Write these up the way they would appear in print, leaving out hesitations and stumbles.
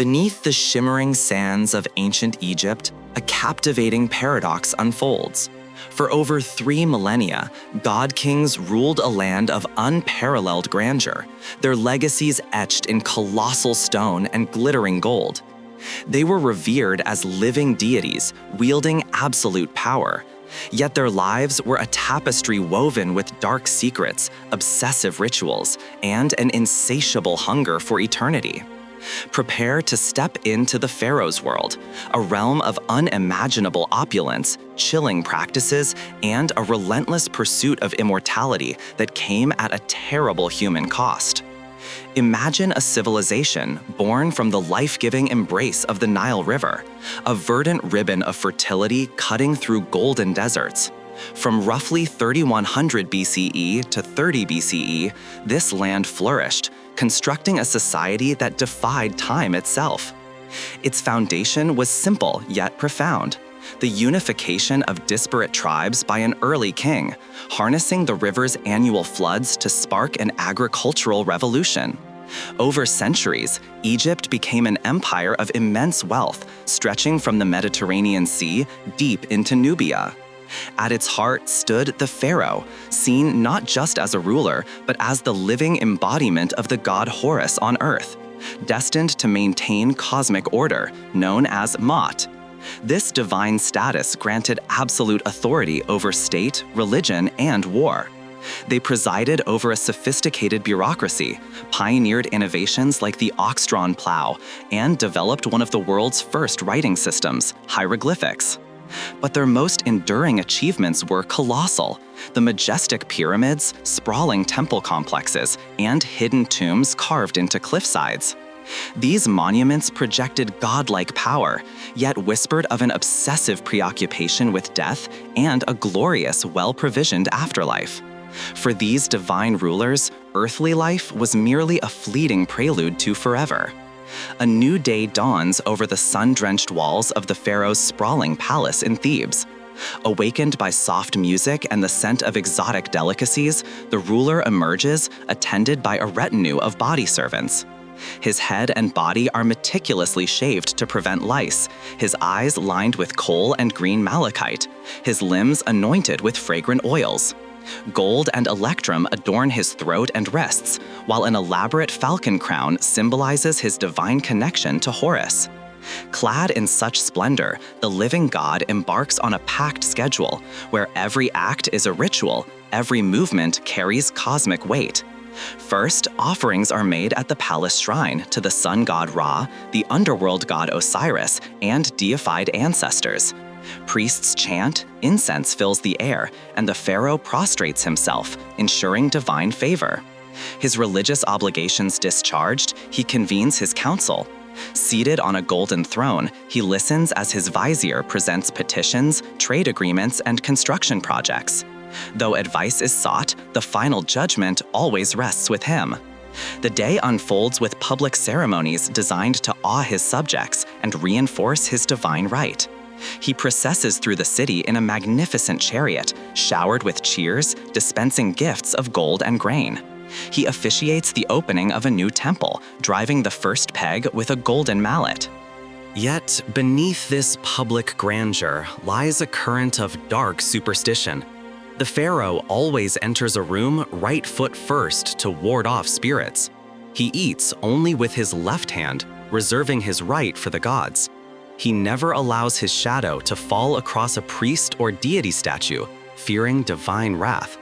Beneath the shimmering sands of ancient Egypt, a captivating paradox unfolds. For over 3 millennia, god-kings ruled a land of unparalleled grandeur, their legacies etched in colossal stone and glittering gold. They were revered as living deities, wielding absolute power. Yet their lives were a tapestry woven with dark secrets, obsessive rituals, and an insatiable hunger for eternity. Prepare to step into the pharaoh's world, a realm of unimaginable opulence, chilling practices, and a relentless pursuit of immortality that came at a terrible human cost. Imagine a civilization born from the life-giving embrace of the Nile River, a verdant ribbon of fertility cutting through golden deserts. From roughly 3100 BCE to 30 BCE, this land flourished, constructing a society that defied time itself. Its foundation was simple yet profound: the unification of disparate tribes by an early king, harnessing the river's annual floods to spark an agricultural revolution. Over centuries, Egypt became an empire of immense wealth, stretching from the Mediterranean Sea deep into Nubia. At its heart stood the pharaoh, seen not just as a ruler, but as the living embodiment of the god Horus on earth, destined to maintain cosmic order, known as Mot. This divine status granted absolute authority over state, religion, and war. They presided over a sophisticated bureaucracy, pioneered innovations like the ox-drawn plow, and developed one of the world's first writing systems, hieroglyphics. But their most enduring achievements were colossal: the majestic pyramids, sprawling temple complexes, and hidden tombs carved into cliffsides. These monuments projected godlike power, yet whispered of an obsessive preoccupation with death and a glorious, well-provisioned afterlife. For these divine rulers, earthly life was merely a fleeting prelude to forever. A new day dawns over the sun-drenched walls of the pharaoh's sprawling palace in Thebes. Awakened by soft music and the scent of exotic delicacies, the ruler emerges, attended by a retinue of body servants. His head and body are meticulously shaved to prevent lice, his eyes lined with kohl and green malachite, his limbs anointed with fragrant oils. Gold and electrum adorn his throat and wrists, while an elaborate falcon crown symbolizes his divine connection to Horus. Clad in such splendor, the living god embarks on a packed schedule, where every act is a ritual, every movement carries cosmic weight. First, offerings are made at the palace shrine to the sun god Ra, the underworld god Osiris, and deified ancestors. Priests chant, incense fills the air, and the pharaoh prostrates himself, ensuring divine favor. His religious obligations discharged, he convenes his council. Seated on a golden throne, he listens as his vizier presents petitions, trade agreements, and construction projects. Though advice is sought, the final judgment always rests with him. The day unfolds with public ceremonies designed to awe his subjects and reinforce his divine right. He processes through the city in a magnificent chariot, showered with cheers, dispensing gifts of gold and grain. He officiates the opening of a new temple, driving the first peg with a golden mallet. Yet, beneath this public grandeur lies a current of dark superstition. The pharaoh always enters a room right foot first to ward off spirits. He eats only with his left hand, reserving his right for the gods. He never allows his shadow to fall across a priest or deity statue, fearing divine wrath.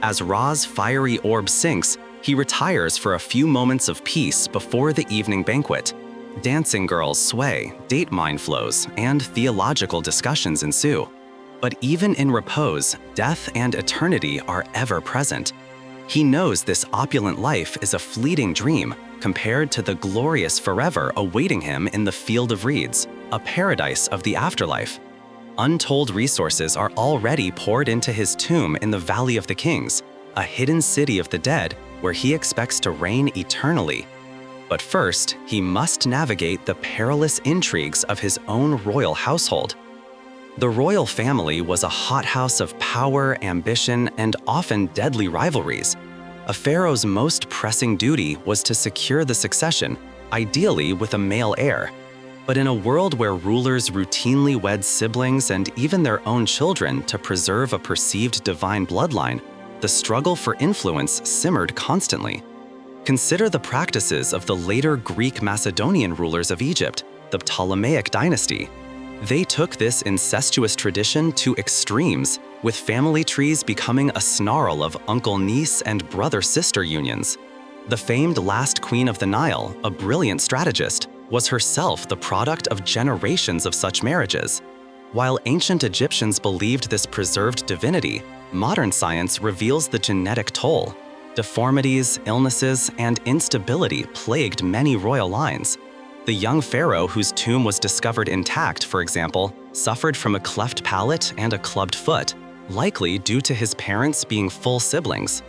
As Ra's fiery orb sinks, he retires for a few moments of peace before the evening banquet. Dancing girls sway, date mine flows, and theological discussions ensue. But even in repose, death and eternity are ever present. He knows this opulent life is a fleeting dream compared to the glorious forever awaiting him in the field of reeds, a paradise of the afterlife. Untold resources are already poured into his tomb in the Valley of the Kings, a hidden city of the dead where he expects to reign eternally. But first, he must navigate the perilous intrigues of his own royal household. The royal family was a hothouse of power, ambition, and often deadly rivalries. A pharaoh's most pressing duty was to secure the succession, ideally with a male heir. But in a world where rulers routinely wed siblings and even their own children to preserve a perceived divine bloodline, the struggle for influence simmered constantly. Consider the practices of the later Greek Macedonian rulers of Egypt, the Ptolemaic dynasty. They took this incestuous tradition to extremes, with family trees becoming a snarl of uncle-niece and brother-sister unions. The famed last queen of the Nile, a brilliant strategist, was herself the product of generations of such marriages. While ancient Egyptians believed this preserved divinity, modern science reveals the genetic toll. Deformities, illnesses, and instability plagued many royal lines. The young pharaoh whose tomb was discovered intact, for example, suffered from a cleft palate and a clubbed foot, likely due to his parents being full siblings.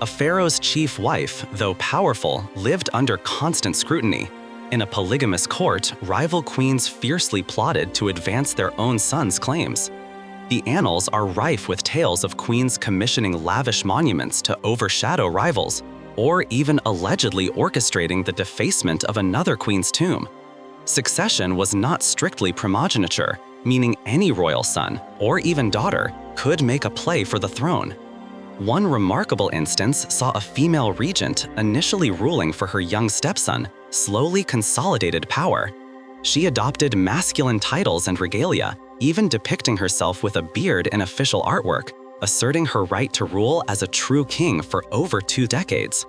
A pharaoh's chief wife, though powerful, lived under constant scrutiny. In a polygamous court, rival queens fiercely plotted to advance their own sons' claims. The annals are rife with tales of queens commissioning lavish monuments to overshadow rivals, or even allegedly orchestrating the defacement of another queen's tomb. Succession was not strictly primogeniture, meaning any royal son, or even daughter, could make a play for the throne. One remarkable instance saw a female regent initially ruling for her young stepson, slowly consolidated power. She adopted masculine titles and regalia, even depicting herself with a beard in official artwork, asserting her right to rule as a true king for over 2 decades.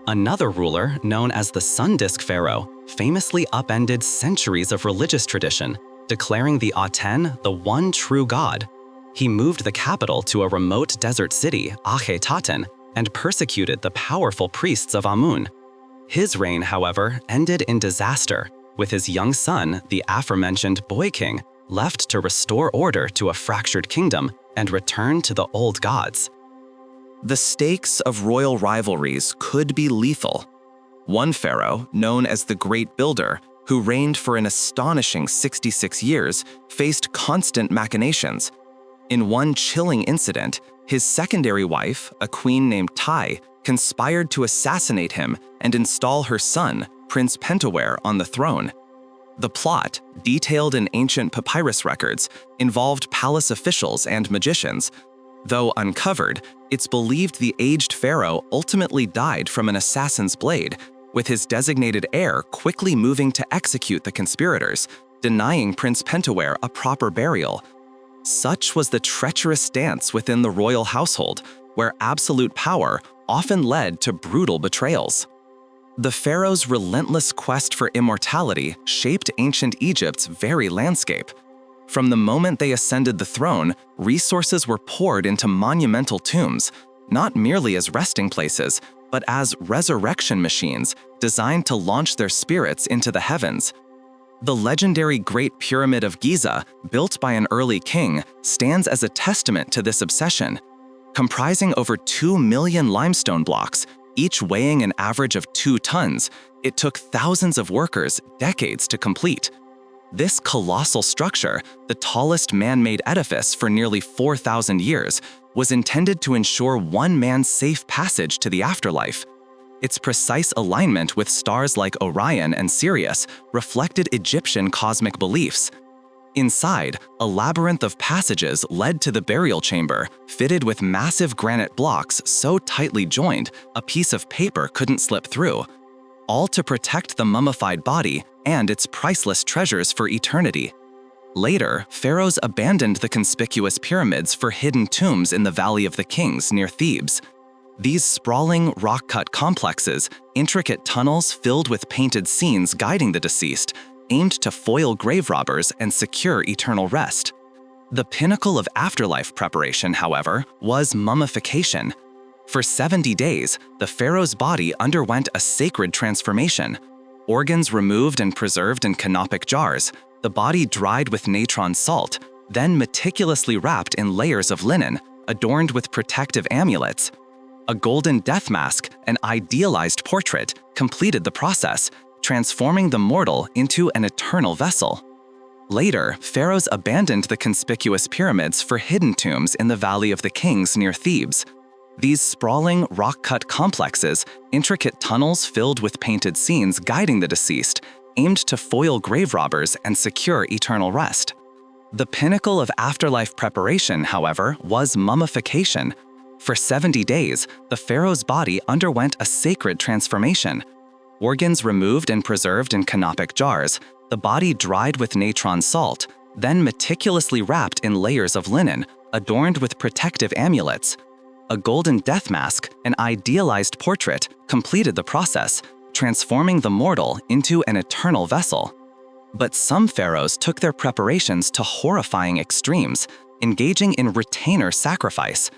Another ruler, known as the Sun Disk Pharaoh, famously upended centuries of religious tradition, declaring the Aten the one true god. He moved the capital to a remote desert city, Akhenaten, and persecuted the powerful priests of Amun. His reign, however, ended in disaster, with his young son, the aforementioned Boy King, left to restore order to a fractured kingdom and return to the old gods. The stakes of royal rivalries could be lethal. One pharaoh, known as the Great Builder, who reigned for an astonishing 66 years, faced constant machinations. In one chilling incident, his secondary wife, a queen named Tai, conspired to assassinate him and install her son, Prince Pentawere, on the throne. The plot, detailed in ancient papyrus records, involved palace officials and magicians. Though uncovered, it's believed the aged pharaoh ultimately died from an assassin's blade, with his designated heir quickly moving to execute the conspirators, denying Prince Pentawere a proper burial. Such was the treacherous stance within the royal household, where absolute power often led to brutal betrayals. The pharaoh's relentless quest for immortality shaped ancient Egypt's very landscape. From the moment they ascended the throne, resources were poured into monumental tombs, not merely as resting places, but as resurrection machines designed to launch their spirits into the heavens. The legendary Great Pyramid of Giza, built by an early king, stands as a testament to this obsession. Comprising over 2 million limestone blocks, each weighing an average of 2 tons, it took thousands of workers decades to complete. This colossal structure, the tallest man-made edifice for nearly 4,000 years, was intended to ensure one man's safe passage to the afterlife. Its precise alignment with stars like Orion and Sirius reflected Egyptian cosmic beliefs. Inside, a labyrinth of passages led to the burial chamber, fitted with massive granite blocks so tightly joined a piece of paper couldn't slip through, all to protect the mummified body and its priceless treasures for eternity. Later, pharaohs abandoned the conspicuous pyramids for hidden tombs in the Valley of the Kings near Thebes. These sprawling, rock-cut complexes, intricate tunnels filled with painted scenes guiding the deceased, aimed to foil grave robbers and secure eternal rest. The pinnacle of afterlife preparation, however, was mummification. For 70 days, the pharaoh's body underwent a sacred transformation. Organs removed and preserved in canopic jars, the body dried with natron salt, then meticulously wrapped in layers of linen, adorned with protective amulets. A golden death mask, an idealized portrait, completed the process, transforming the mortal into an eternal vessel. Later, pharaohs abandoned the conspicuous pyramids for hidden tombs in the Valley of the Kings near Thebes. These sprawling, rock-cut complexes, intricate tunnels filled with painted scenes guiding the deceased, aimed to foil grave robbers and secure eternal rest. The pinnacle of afterlife preparation, however, was mummification. For 70 days, the pharaoh's body underwent a sacred transformation. Organs removed and preserved in canopic jars, the body dried with natron salt, then meticulously wrapped in layers of linen, adorned with protective amulets. A golden death mask, an idealized portrait, completed the process, transforming the mortal into an eternal vessel. But some pharaohs took their preparations to horrifying extremes, engaging in retainer sacrifice.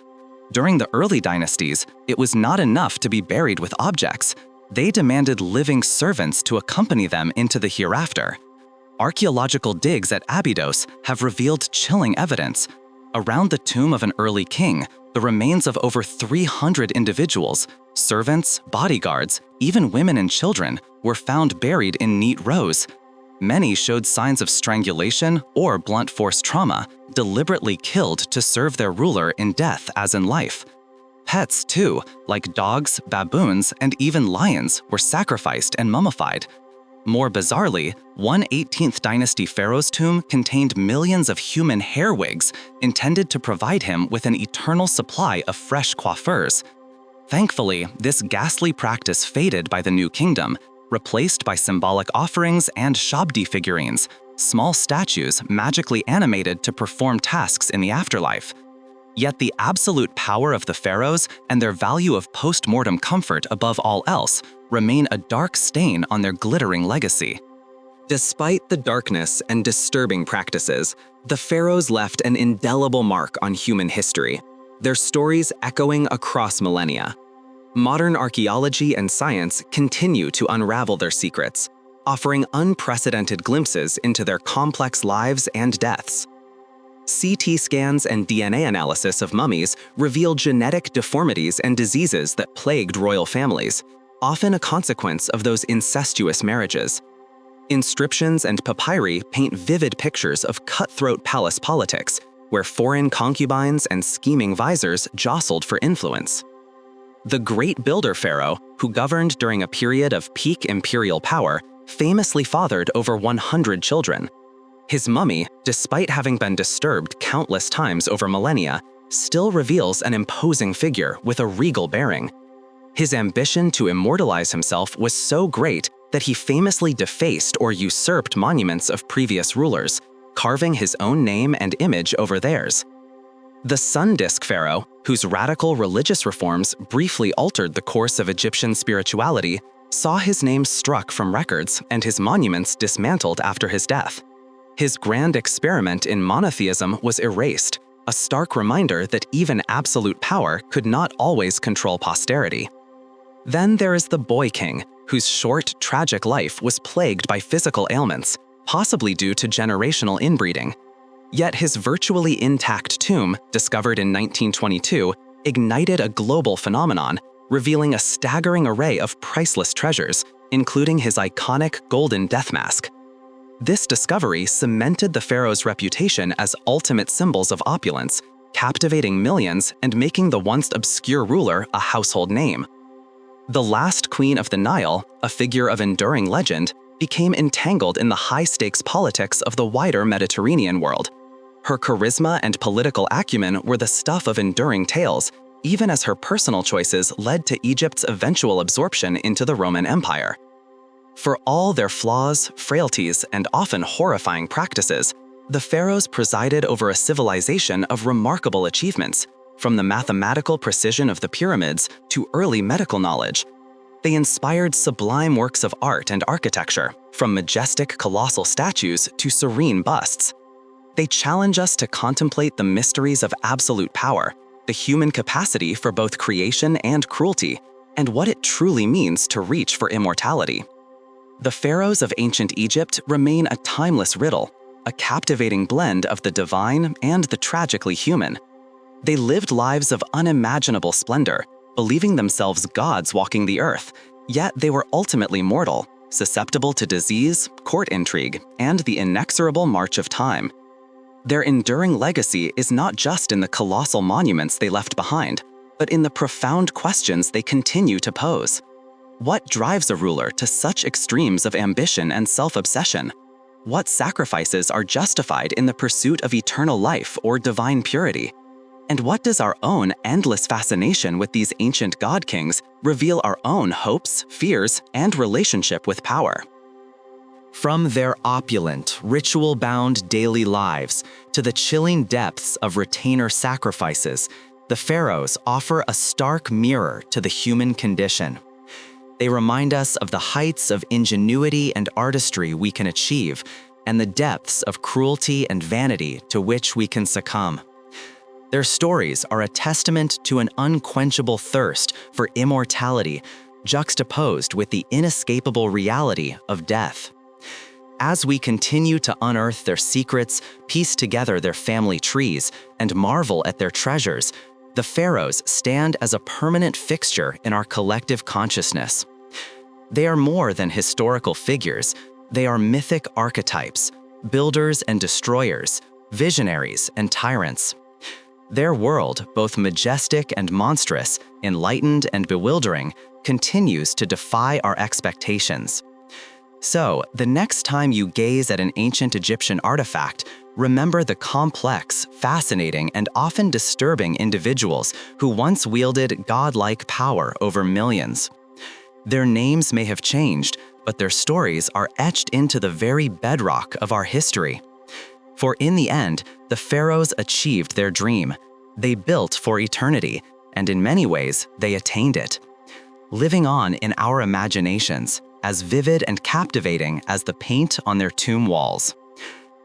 During the early dynasties, it was not enough to be buried with objects. They demanded living servants to accompany them into the hereafter. Archaeological digs at Abydos have revealed chilling evidence. Around the tomb of an early king, the remains of over 300 individuals, servants, bodyguards, even women and children, were found buried in neat rows. Many showed signs of strangulation or blunt force trauma, deliberately killed to serve their ruler in death as in life. Pets, too, like dogs, baboons, and even lions, were sacrificed and mummified. More bizarrely, one 18th dynasty pharaoh's tomb contained millions of human hair wigs intended to provide him with an eternal supply of fresh coiffures. Thankfully, this ghastly practice faded by the New Kingdom, replaced by symbolic offerings and shabdi figurines, small statues magically animated to perform tasks in the afterlife. Yet the absolute power of the pharaohs and their value of post-mortem comfort above all else remain a dark stain on their glittering legacy. Despite the darkness and disturbing practices, the pharaohs left an indelible mark on human history, their stories echoing across millennia. Modern archaeology and science continue to unravel their secrets, offering unprecedented glimpses into their complex lives and deaths. CT scans and DNA analysis of mummies reveal genetic deformities and diseases that plagued royal families, often a consequence of those incestuous marriages. Inscriptions and papyri paint vivid pictures of cutthroat palace politics, where foreign concubines and scheming visors jostled for influence. The great builder pharaoh, who governed during a period of peak imperial power, famously fathered over 100 children. His mummy, despite having been disturbed countless times over millennia, still reveals an imposing figure with a regal bearing. His ambition to immortalize himself was so great that he famously defaced or usurped monuments of previous rulers, carving his own name and image over theirs. The sun disk pharaoh, whose radical religious reforms briefly altered the course of Egyptian spirituality, saw his name struck from records and his monuments dismantled after his death. His grand experiment in monotheism was erased, a stark reminder that even absolute power could not always control posterity. Then there is the Boy King, whose short, tragic life was plagued by physical ailments, possibly due to generational inbreeding. Yet his virtually intact tomb, discovered in 1922, ignited a global phenomenon, revealing a staggering array of priceless treasures, including his iconic golden death mask. This discovery cemented the pharaoh's reputation as ultimate symbols of opulence, captivating millions and making the once obscure ruler a household name. The last queen of the Nile, a figure of enduring legend, became entangled in the high-stakes politics of the wider Mediterranean world. Her charisma and political acumen were the stuff of enduring tales, even as her personal choices led to Egypt's eventual absorption into the Roman Empire. For all their flaws, frailties, and often horrifying practices, the pharaohs presided over a civilization of remarkable achievements, from the mathematical precision of the pyramids to early medical knowledge. They inspired sublime works of art and architecture, from majestic colossal statues to serene busts. They challenge us to contemplate the mysteries of absolute power, the human capacity for both creation and cruelty, and what it truly means to reach for immortality. The pharaohs of ancient Egypt remain a timeless riddle, a captivating blend of the divine and the tragically human. They lived lives of unimaginable splendor, believing themselves gods walking the earth, yet they were ultimately mortal, susceptible to disease, court intrigue, and the inexorable march of time. Their enduring legacy is not just in the colossal monuments they left behind, but in the profound questions they continue to pose. What drives a ruler to such extremes of ambition and self-obsession? What sacrifices are justified in the pursuit of eternal life or divine purity? And what does our own endless fascination with these ancient god kings reveal our own hopes, fears, and relationship with power? From their opulent, ritual-bound daily lives to the chilling depths of retainer sacrifices, the pharaohs offer a stark mirror to the human condition. They remind us of the heights of ingenuity and artistry we can achieve, and the depths of cruelty and vanity to which we can succumb. Their stories are a testament to an unquenchable thirst for immortality, juxtaposed with the inescapable reality of death. As we continue to unearth their secrets, piece together their family trees, and marvel at their treasures, the pharaohs stand as a permanent fixture in our collective consciousness. They are more than historical figures. They are mythic archetypes, builders and destroyers, visionaries and tyrants. Their world, both majestic and monstrous, enlightened and bewildering, continues to defy our expectations. So, the next time you gaze at an ancient Egyptian artifact, remember the complex, fascinating, and often disturbing individuals who once wielded godlike power over millions. Their names may have changed, but their stories are etched into the very bedrock of our history. For in the end, the pharaohs achieved their dream. They built for eternity, and in many ways, they attained it. Living on in our imaginations, as vivid and captivating as the paint on their tomb walls.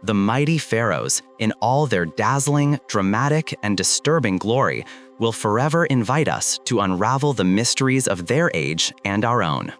The mighty pharaohs, in all their dazzling, dramatic, and disturbing glory, will forever invite us to unravel the mysteries of their age and our own.